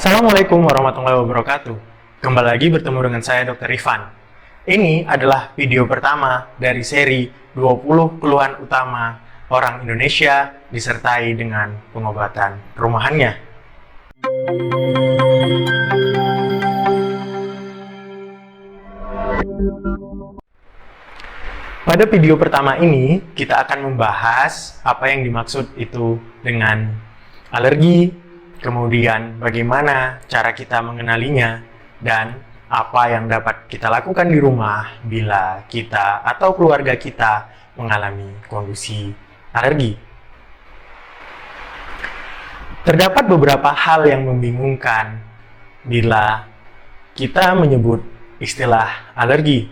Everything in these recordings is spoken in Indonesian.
Assalamualaikum warahmatullahi wabarakatuh. Kembali lagi bertemu dengan saya Dr. Ivan. Ini adalah video pertama dari seri 20 keluhan utama orang Indonesia disertai dengan pengobatan rumahannya. Pada video pertama ini, kita akan membahas apa yang dimaksud itu dengan alergi, kemudian bagaimana cara kita mengenalinya, dan apa yang dapat kita lakukan di rumah bila kita atau keluarga kita mengalami kondisi alergi. Terdapat beberapa hal yang membingungkan bila kita menyebut istilah alergi.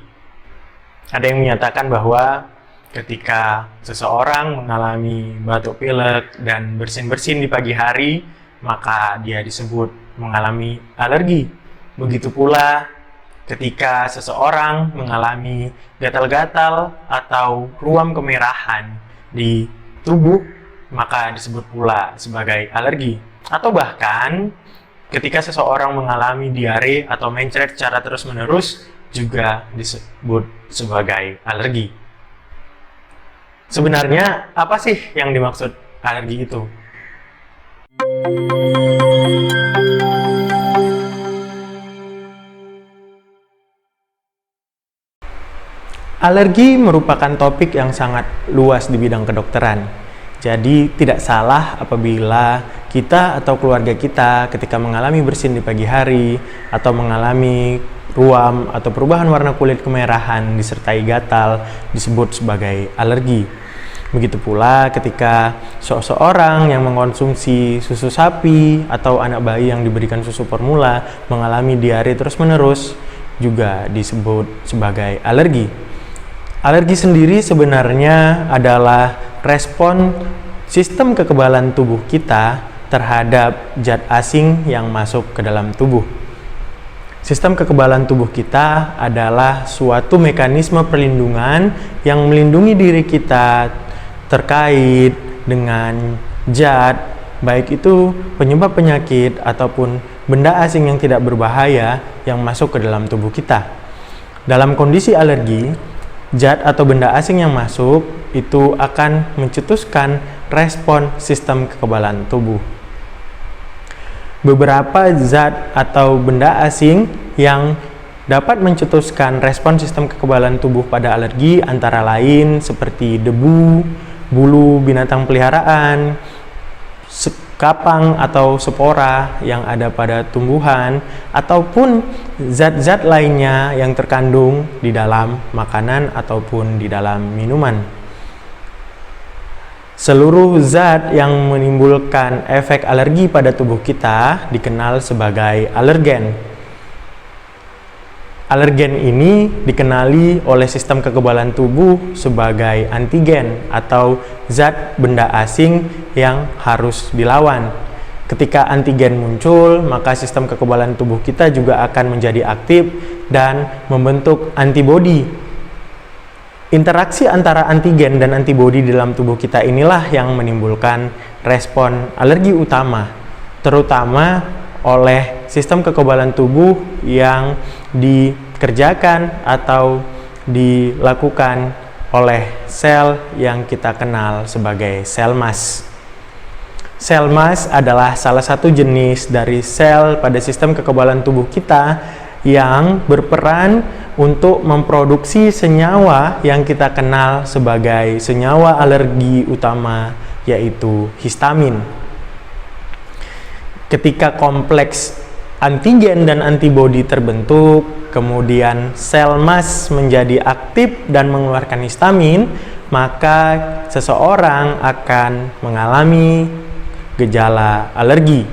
Ada yang menyatakan bahwa ketika seseorang mengalami batuk pilek dan bersin-bersin di pagi hari, maka dia disebut mengalami alergi. Begitu pula ketika seseorang mengalami gatal-gatal atau ruam kemerahan di tubuh, maka disebut pula sebagai alergi. Atau bahkan ketika seseorang mengalami diare atau mencret secara terus-menerus, juga disebut sebagai alergi. Sebenarnya apa sih yang dimaksud alergi itu? Alergi merupakan topik yang sangat luas di bidang kedokteran. Jadi tidak salah apabila kita atau keluarga kita ketika mengalami bersin di pagi hari atau mengalami ruam atau perubahan warna kulit kemerahan disertai gatal disebut sebagai alergi. Begitu pula ketika seseorang yang mengkonsumsi susu sapi atau anak bayi yang diberikan susu formula mengalami diare terus-menerus juga disebut sebagai alergi. Alergi sendiri sebenarnya adalah respon sistem kekebalan tubuh kita terhadap zat asing yang masuk ke dalam tubuh. Sistem kekebalan tubuh kita adalah suatu mekanisme perlindungan yang melindungi diri kita terkait dengan zat, baik itu penyebab penyakit ataupun benda asing yang tidak berbahaya yang masuk ke dalam tubuh kita. Dalam kondisi alergi, zat atau benda asing yang masuk itu akan mencetuskan respon sistem kekebalan tubuh. Beberapa zat atau benda asing yang dapat mencetuskan respon sistem kekebalan tubuh pada alergi antara lain seperti debu, bulu binatang peliharaan, kapang atau spora yang ada pada tumbuhan, ataupun zat-zat lainnya yang terkandung di dalam makanan ataupun di dalam minuman. Seluruh zat yang menimbulkan efek alergi pada tubuh kita dikenal sebagai alergen. Alergen ini dikenali oleh sistem kekebalan tubuh sebagai antigen atau zat benda asing yang harus dilawan. Ketika antigen muncul, maka sistem kekebalan tubuh kita juga akan menjadi aktif dan membentuk antibodi. Interaksi antara antigen dan antibodi dalam tubuh kita inilah yang menimbulkan respon alergi utama, terutama oleh sistem kekebalan tubuh yang dikerjakan atau dilakukan oleh sel yang kita kenal sebagai sel mas. Sel mas adalah salah satu jenis dari sel pada sistem kekebalan tubuh kita yang berperan untuk memproduksi senyawa yang kita kenal sebagai senyawa alergi utama, yaitu histamin. Ketika kompleks antigen dan antibodi terbentuk, kemudian sel mas menjadi aktif dan mengeluarkan histamin, maka seseorang akan mengalami gejala alergi.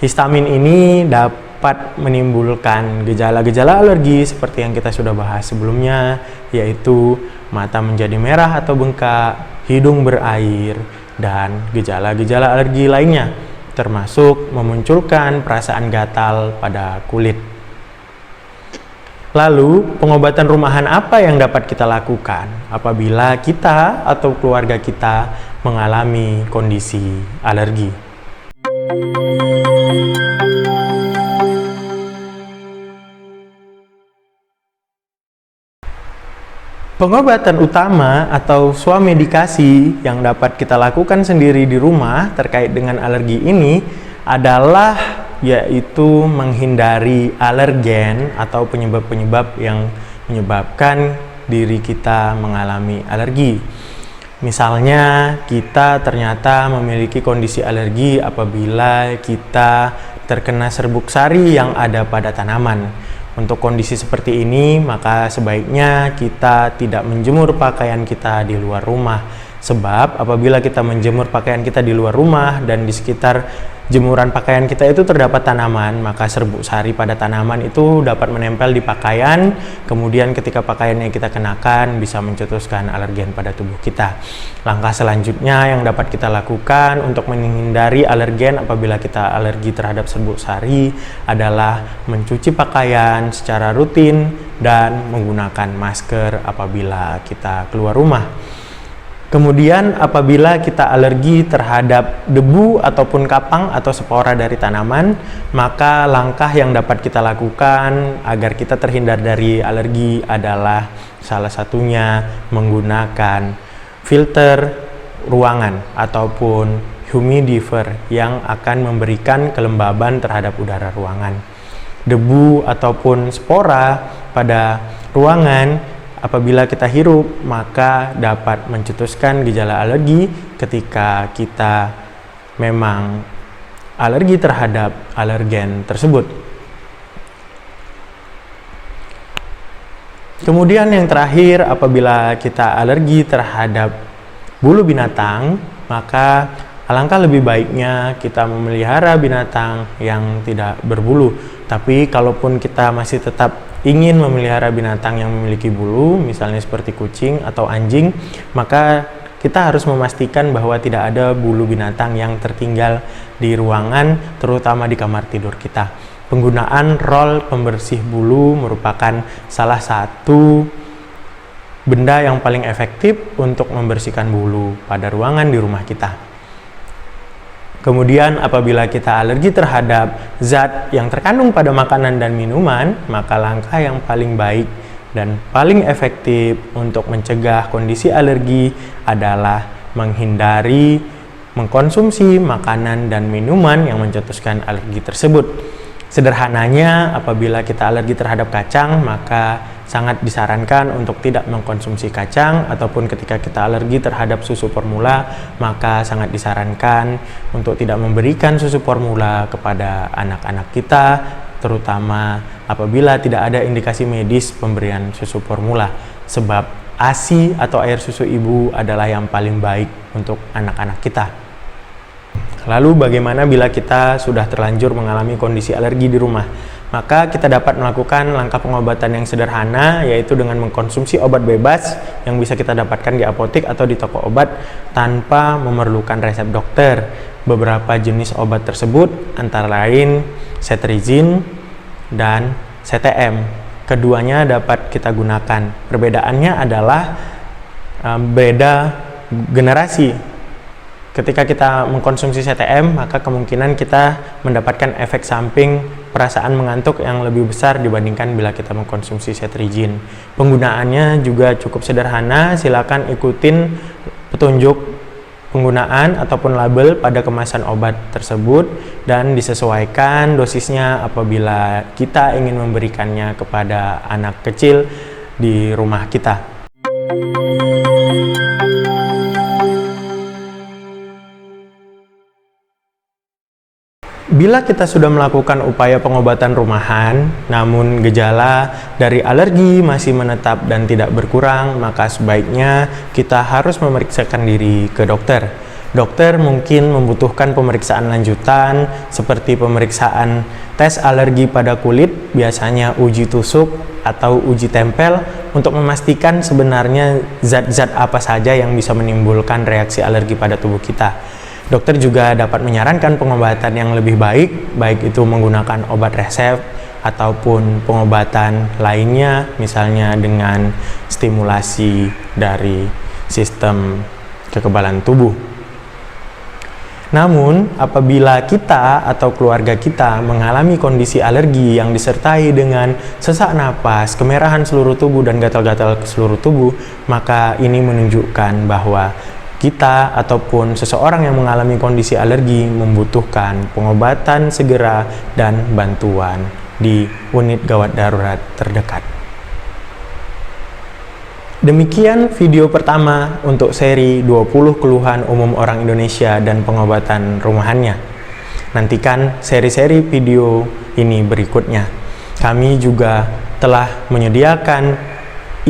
Histamin ini dapat menimbulkan gejala-gejala alergi seperti yang kita sudah bahas sebelumnya, yaitu mata menjadi merah atau bengkak, hidung berair, dan gejala-gejala alergi lainnya, termasuk memunculkan perasaan gatal pada kulit. Lalu, pengobatan rumahan apa yang dapat kita lakukan apabila kita atau keluarga kita mengalami kondisi alergi? Pengobatan utama atau swamedikasi yang dapat kita lakukan sendiri di rumah terkait dengan alergi ini adalah yaitu menghindari alergen atau penyebab-penyebab yang menyebabkan diri kita mengalami alergi. Misalnya kita ternyata memiliki kondisi alergi apabila kita terkena serbuk sari yang ada pada tanaman. Untuk kondisi seperti ini, maka sebaiknya kita tidak menjemur pakaian kita di luar rumah. Sebab apabila kita menjemur pakaian kita di luar rumah dan di sekitar jemuran pakaian kita itu terdapat tanaman, maka serbuk sari pada tanaman itu dapat menempel di pakaian, kemudian ketika pakaiannya kita kenakan bisa mencetuskan alergen pada tubuh kita. Langkah selanjutnya yang dapat kita lakukan untuk menghindari alergen apabila kita alergi terhadap serbuk sari adalah mencuci pakaian secara rutin dan menggunakan masker apabila kita keluar rumah. Kemudian apabila kita alergi terhadap debu ataupun kapang atau spora dari tanaman, maka langkah yang dapat kita lakukan agar kita terhindar dari alergi adalah salah satunya menggunakan filter ruangan ataupun humidifier yang akan memberikan kelembaban terhadap udara ruangan. Debu ataupun spora pada ruangan apabila kita hirup, maka dapat mencetuskan gejala alergi ketika kita memang alergi terhadap alergen tersebut. Kemudian yang terakhir, apabila kita alergi terhadap bulu binatang, maka alangkah lebih baiknya kita memelihara binatang yang tidak berbulu. Tapi kalaupun kita masih tetap ingin memelihara binatang yang memiliki bulu, misalnya seperti kucing atau anjing, maka kita harus memastikan bahwa tidak ada bulu binatang yang tertinggal di ruangan, terutama di kamar tidur kita. Penggunaan roll pembersih bulu merupakan salah satu benda yang paling efektif untuk membersihkan bulu pada ruangan di rumah kita. Kemudian apabila kita alergi terhadap zat yang terkandung pada makanan dan minuman, maka langkah yang paling baik dan paling efektif untuk mencegah kondisi alergi adalah menghindari mengkonsumsi makanan dan minuman yang mencetuskan alergi tersebut. Sederhananya, apabila kita alergi terhadap kacang, maka sangat disarankan untuk tidak mengkonsumsi kacang, ataupun ketika kita alergi terhadap susu formula, maka sangat disarankan untuk tidak memberikan susu formula kepada anak-anak kita, terutama apabila tidak ada indikasi medis pemberian susu formula, sebab ASI atau air susu ibu adalah yang paling baik untuk anak-anak kita. Lalu bagaimana bila kita sudah terlanjur mengalami kondisi alergi di rumah? Maka kita dapat melakukan langkah pengobatan yang sederhana, yaitu dengan mengkonsumsi obat bebas yang bisa kita dapatkan di apotek atau di toko obat tanpa memerlukan resep dokter. Beberapa jenis obat tersebut antara lain cetirizine dan CTM. Keduanya dapat kita gunakan. Perbedaannya adalah beda generasi. Ketika kita mengkonsumsi CTM, maka kemungkinan kita mendapatkan efek samping perasaan mengantuk yang lebih besar dibandingkan bila kita mengkonsumsi cetirizine. Penggunaannya juga cukup sederhana, silakan ikutin petunjuk penggunaan ataupun label pada kemasan obat tersebut dan disesuaikan dosisnya apabila kita ingin memberikannya kepada anak kecil di rumah kita. Bila kita sudah melakukan upaya pengobatan rumahan, namun gejala dari alergi masih menetap dan tidak berkurang, maka sebaiknya kita harus memeriksakan diri ke dokter. Dokter mungkin membutuhkan pemeriksaan lanjutan seperti pemeriksaan tes alergi pada kulit, biasanya uji tusuk atau uji tempel untuk memastikan sebenarnya zat-zat apa saja yang bisa menimbulkan reaksi alergi pada tubuh kita. Dokter juga dapat menyarankan pengobatan yang lebih baik, baik itu menggunakan obat resep ataupun pengobatan lainnya, misalnya dengan stimulasi dari sistem kekebalan tubuh. Namun, apabila kita atau keluarga kita mengalami kondisi alergi yang disertai dengan sesak napas, kemerahan seluruh tubuh, dan gatal-gatal ke seluruh tubuh, maka ini menunjukkan bahwa kita ataupun seseorang yang mengalami kondisi alergi membutuhkan pengobatan segera dan bantuan di unit gawat darurat terdekat. Demikian video pertama untuk seri 20 keluhan umum orang Indonesia dan pengobatan rumahannya. Nantikan seri-seri video ini berikutnya. Kami juga telah menyediakan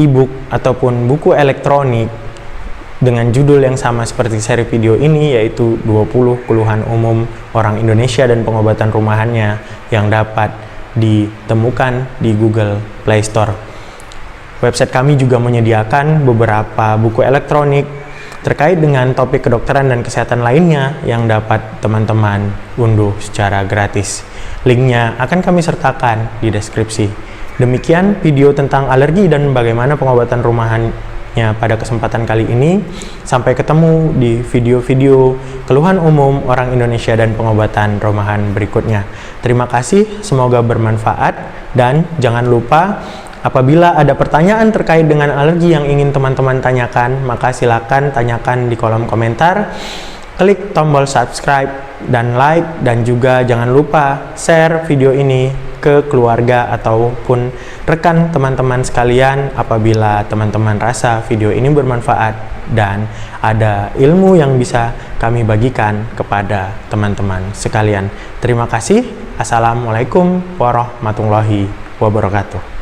e-book ataupun buku elektronik dengan judul yang sama seperti seri video ini, yaitu 20 keluhan umum orang Indonesia dan pengobatan rumahannya, yang dapat ditemukan di Google Play Store. Website kami juga menyediakan beberapa buku elektronik terkait dengan topik kedokteran dan kesehatan lainnya yang dapat teman-teman unduh secara gratis. Linknya akan kami sertakan di deskripsi. Demikian video tentang alergi dan bagaimana pengobatan rumahannya pada kesempatan kali ini. Sampai ketemu di video-video keluhan umum orang Indonesia dan pengobatan rumahan berikutnya. Terima kasih, semoga bermanfaat, dan jangan lupa apabila ada pertanyaan terkait dengan alergi yang ingin teman-teman tanyakan, maka silakan tanyakan di kolom komentar. Klik tombol subscribe dan like, dan juga jangan lupa share video ini ke keluarga ataupun rekan teman-teman sekalian apabila teman-teman rasa video ini bermanfaat dan ada ilmu yang bisa kami bagikan kepada teman-teman sekalian. Terima kasih. Assalamualaikum warahmatullahi wabarakatuh.